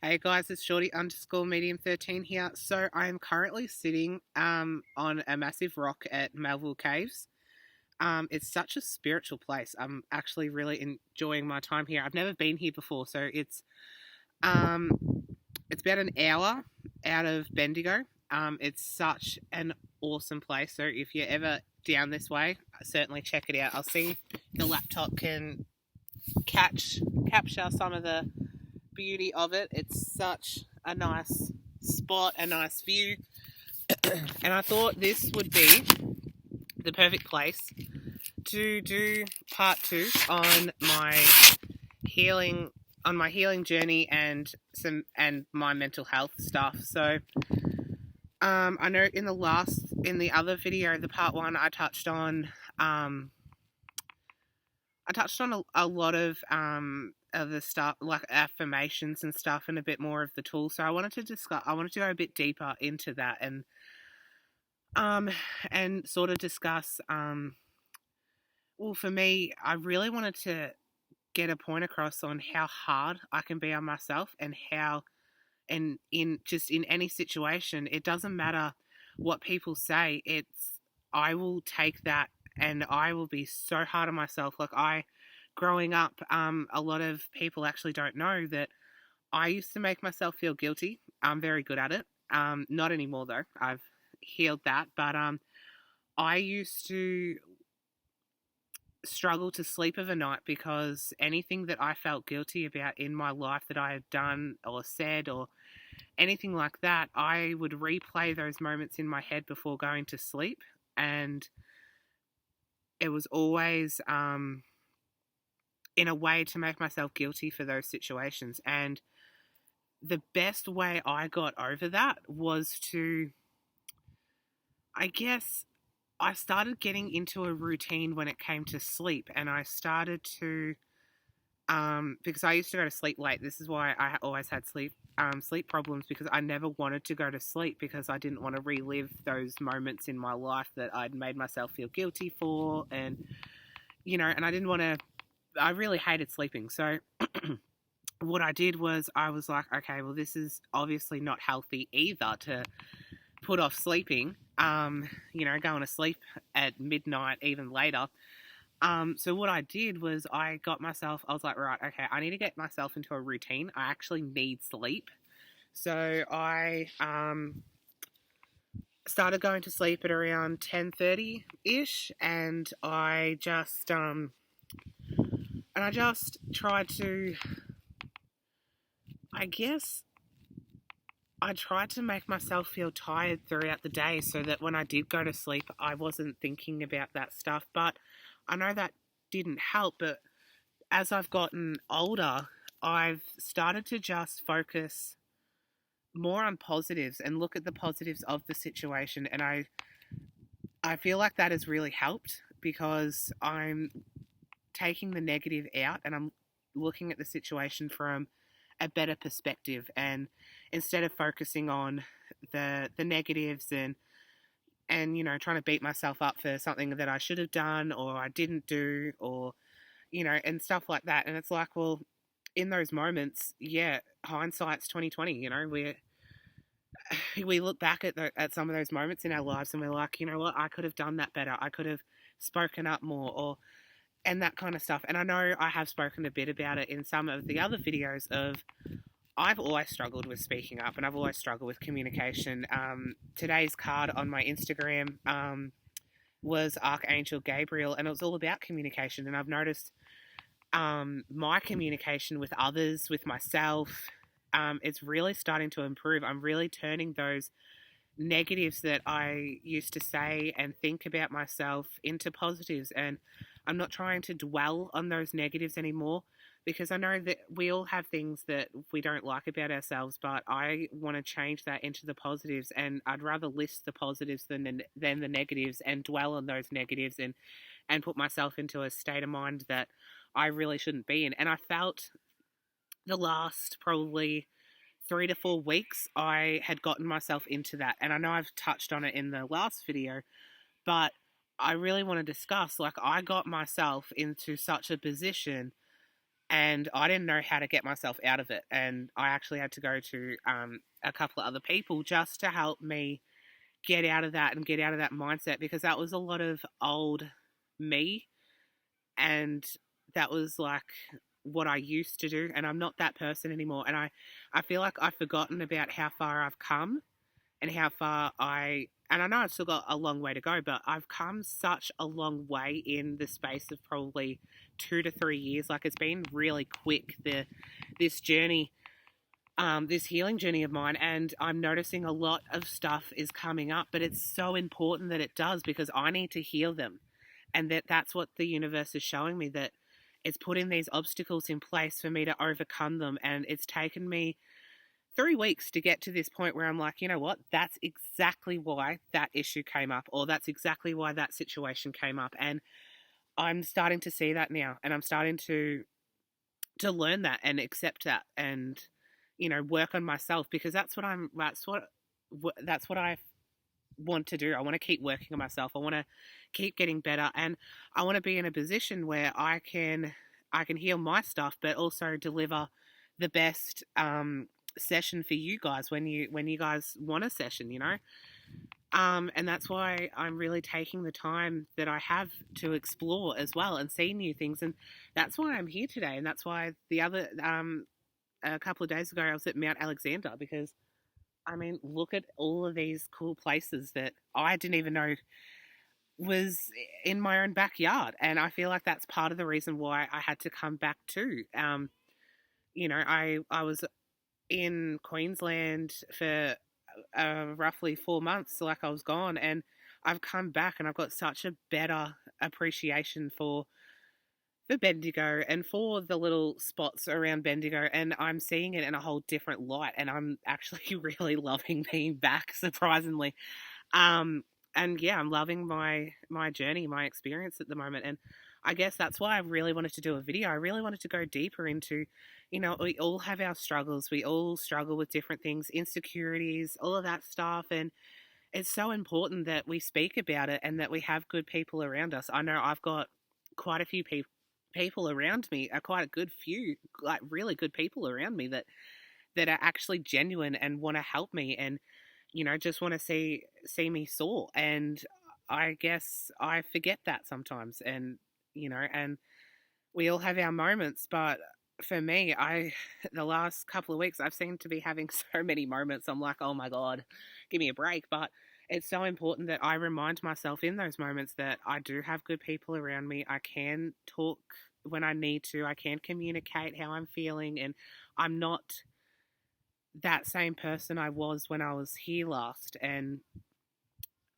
Hey guys, it's Shorty underscore medium 13 here. So I am currently sitting on a massive rock at Melville Caves. It's such a spiritual place. I'm actually really enjoying my time here. I've never been here before, so um it's about an hour out of Bendigo. It's such an awesome place. So if you're ever down this way, certainly check it out. I'll see if the laptop can capture some of the beauty of it. It's such a nice spot, a nice view, and I thought this would be the perfect place to do part two healing on my healing journey and my mental health stuff. So I know in the other video, the part one, I touched on a lot of the stuff like affirmations and stuff and a bit more of the tools. So I wanted to go a bit deeper into that um and sort of discuss well, for me, I really wanted to get a point across on how hard I can be on myself and how and in any situation, it doesn't matter what people say. It's I will take that and I will be so hard on myself. Growing up, a lot of people actually don't know that I used to make myself feel guilty. I'm very good at it. Not anymore though. I've healed that, but I used to struggle to sleep of a night because anything that I felt guilty about in my life that I had done or said or anything like that, I would replay those moments in my head before going to sleep. And it was always in a way to make myself guilty for those situations. And the best way I got over that was I guess, I started getting into a routine when it came to sleep, and I started to, because I used to go to sleep late. This is why I always had sleep problems, because I never wanted to go to sleep because I didn't want to relive those moments in my life that I'd made myself feel guilty for, and and I didn't want to. I really hated sleeping, so what I did was I was like, okay, well, this is obviously not healthy either to put off sleeping. Going to sleep at midnight, even later. So what I did was I was like, right, okay, I need to get myself into a routine. I actually need sleep. So I started going to sleep at around 10:30 ish, and I just tried to, I guess, I tried to make myself feel tired throughout the day so that when I did go to sleep, I wasn't thinking about that stuff. But I know that didn't help. But as I've gotten older, I've started to just focus more on positives and look at the positives of the situation. And I feel like that has really helped because I'm taking the negative out and I'm looking at the situation from a better perspective, and instead of focusing on the negatives and trying to beat myself up for something that I should have done or I didn't do, or and stuff like that. And it's like, well, in those moments, yeah, hindsight's 2020. We look back at some of those moments in our lives and we're like, you know what, I could have done that better. I could have spoken up more, or and that kind of stuff. And I know I have spoken a bit about it in some of the other videos of I've always struggled with speaking up and I've always struggled with communication. Today's card on my Instagram was Archangel Gabriel, and it was all about communication. And I've noticed my communication with others, with myself, it's really starting to improve. I'm really turning those negatives that I used to say and think about myself into positives, and I'm not trying to dwell on those negatives anymore, because I know that we all have things that we don't like about ourselves, but I want to change that into the positives, and I'd rather list the positives than the negatives and dwell on those negatives and put myself into a state of mind that I really shouldn't be in. And I felt the last probably 3 to 4 weeks, I had gotten myself into that. And I know I've touched on it in the last video, but I really want to discuss, like, I got myself into such a position and I didn't know how to get myself out of it. And I actually had to go to a couple of other people just to help me get out of that and get out of that mindset, because that was a lot of old me, and that was like what I used to do, and I'm not that person anymore. And I feel like I've forgotten about how far I've come and how far and I know I've still got a long way to go, but I've come such a long way in the space of probably 2 to 3 years. Like, it's been really quick, this journey, this healing journey of mine, and I'm noticing a lot of stuff is coming up, but it's so important that it does, because I need to heal them. And that's what the universe is showing me, that it's putting these obstacles in place for me to overcome them. And it's taken me 3 weeks to get to this point where I'm like, you know what? That's exactly why that issue came up, or that's exactly why that situation came up. And I'm starting to see that now, and I'm starting to learn that and accept that, and work on myself, because that's what I want to do. I want to keep working on myself. I want to keep getting better, and I want to be in a position where I can heal my stuff, but also deliver the best session for you guys when you guys want a session, and that's why I'm really taking the time that I have to explore as well and see new things. And that's why I'm here today. And that's why a couple of days ago, I was at Mount Alexander, because look at all of these cool places that I didn't even know was in my own backyard. And I feel like that's part of the reason why I had to come back too. I was in Queensland for roughly 4 months, like I was gone, and I've come back and I've got such a better appreciation for Bendigo and for the little spots around Bendigo, and I'm seeing it in a whole different light, and I'm actually really loving being back, surprisingly. And yeah, I'm loving my journey, my experience at the moment. And I guess that's why I really wanted to do a video. I really wanted to go deeper into, we all have our struggles. We all struggle with different things, insecurities, all of that stuff. And it's so important that we speak about it and that we have good people around us. I know I've got quite a few people around me, quite a good few, like really good people around me that are actually genuine and want to help me, and just want to see me soar. And I guess I forget that sometimes, and and we all have our moments. But for me, the last couple of weeks, I've seemed to be having so many moments. I'm like, oh my God, give me a break. But it's so important that I remind myself in those moments that I do have good people around me. I can talk when I need to. I can communicate how I'm feeling, and I'm not that same person I was when I was here last. And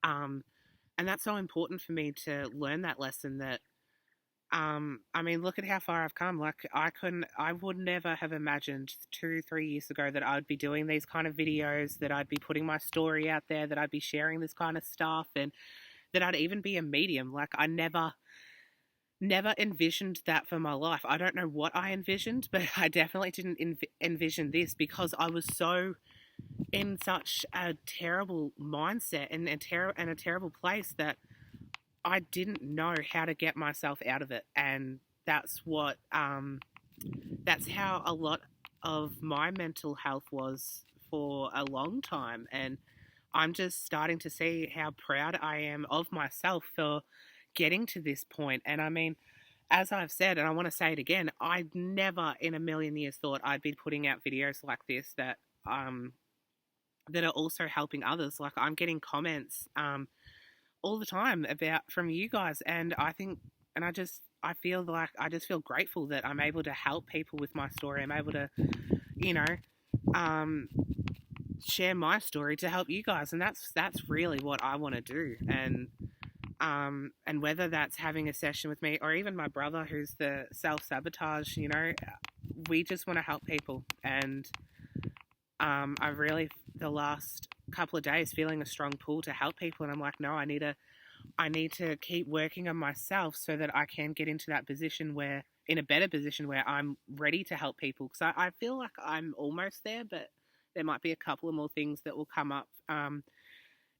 that's so important for me to learn that lesson, that look at how far I've come. Like, I would never have imagined 2, 3 years ago that I would be doing these kind of videos, that I'd be putting my story out there, that I'd be sharing this kind of stuff, and that I'd even be a medium. Like, I never envisioned that for my life. I don't know what I envisioned, but I definitely didn't envision this, because I was so in such a terrible mindset and a terrible place that I didn't know how to get myself out of it. And that's how a lot of my mental health was for a long time. And I'm just starting to see how proud I am of myself for getting to this point. And as I've said, and I want to say it again, I never in a million years thought I'd be putting out videos like this that are also helping others. Like, I'm getting comments all the time from you guys, and I feel grateful that I'm able to help people with my story. I'm able to, share my story to help you guys, and that's really what I want to do. And whether that's having a session with me, or even my brother who's the self-sabotage, we just want to help people. And I've really, the last couple of days, feeling a strong pull to help people, and I'm like, no, I need to keep working on myself so that I can get into that position in a better position where I'm ready to help people. Because I feel like I'm almost there, but there might be a couple of more things that will come up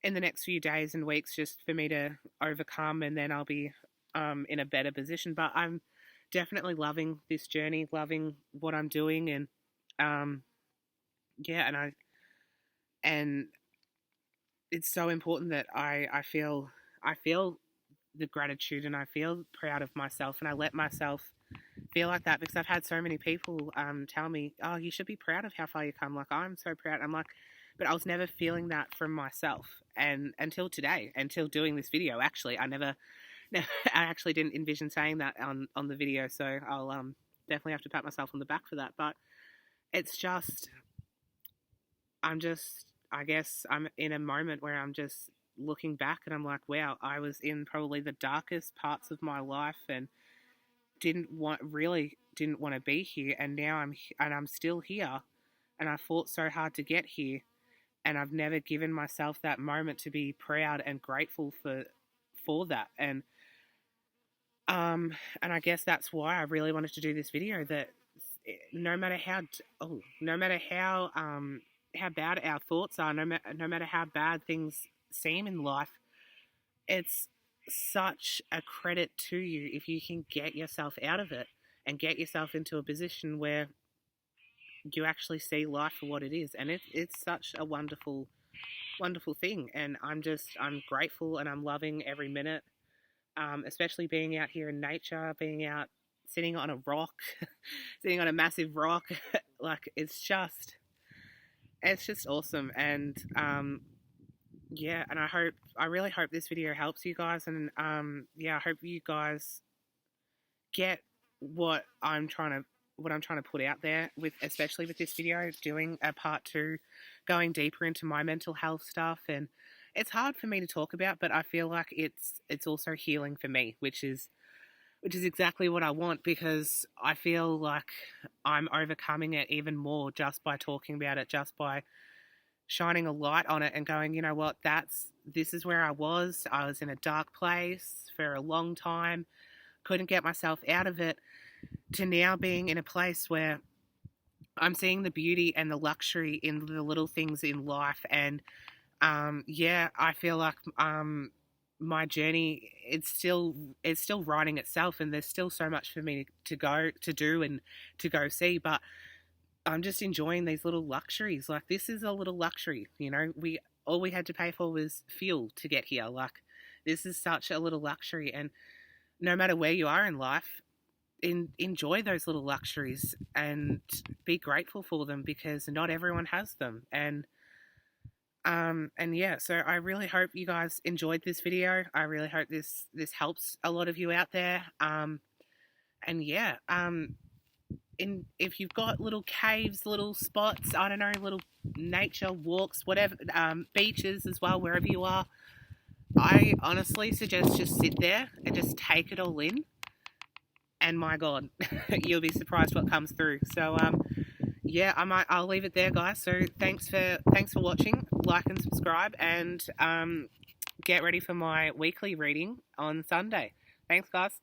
in the next few days and weeks, just for me to overcome, and then I'll be in a better position. But I'm definitely loving this journey, loving what I'm doing, and yeah, and it's so important that I feel the gratitude, and I feel proud of myself, and I let myself feel like that, because I've had so many people tell me, "Oh, you should be proud of how far you come." Like, I'm so proud. I'm like, but I was never feeling that from myself, and until today, until doing this video. Actually, I actually didn't envision saying that on the video, so I'll definitely have to pat myself on the back for that. But it's just, I guess I'm in a moment where I'm just looking back, and I'm like, wow, I was in probably the darkest parts of my life, and didn't want to be here, and now I'm still here, and I fought so hard to get here, and I've never given myself that moment to be proud and grateful for that. And I guess that's why I really wanted to do this video, that no matter how bad our thoughts are, no matter how bad things seem in life, it's such a credit to you if you can get yourself out of it and get yourself into a position where you actually see life for what it is. And it's such a wonderful thing. And I'm grateful, and I'm loving every minute, especially being out here in nature, being out sitting on a rock, sitting on a massive rock. Like, it's just awesome. And yeah, and I really hope this video helps you guys, and yeah, I hope you guys get what I'm trying to put out there, with especially with this video, doing a part 2, going deeper into my mental health stuff. And it's hard for me to talk about, but I feel like it's also healing for me, which is exactly what I want, because I feel like I'm overcoming it even more just by talking about it, just by shining a light on it and going, you know what, this is where I was in a dark place for a long time, couldn't get myself out of it, to now being in a place where I'm seeing the beauty and the luxury in the little things in life. And yeah, I feel like my journey, it's still writing itself, and there's still so much for me to do and to go see, but I'm just enjoying these little luxuries. Like, this is a little luxury, you know. All we had to pay for was fuel to get here. Like, this is such a little luxury, and no matter where you are in life, enjoy those little luxuries and be grateful for them, because not everyone has them. And yeah, so I really hope you guys enjoyed this video. I really hope this helps a lot of you out there. And yeah, if you've got little caves, little spots, I don't know, little nature walks, whatever, beaches as well, wherever you are, I honestly suggest just sit there and just take it all in. And my God, you'll be surprised what comes through. So yeah, I'll leave it there, guys. So thanks for watching. Like and subscribe, and get ready for my weekly reading on Sunday. Thanks, guys.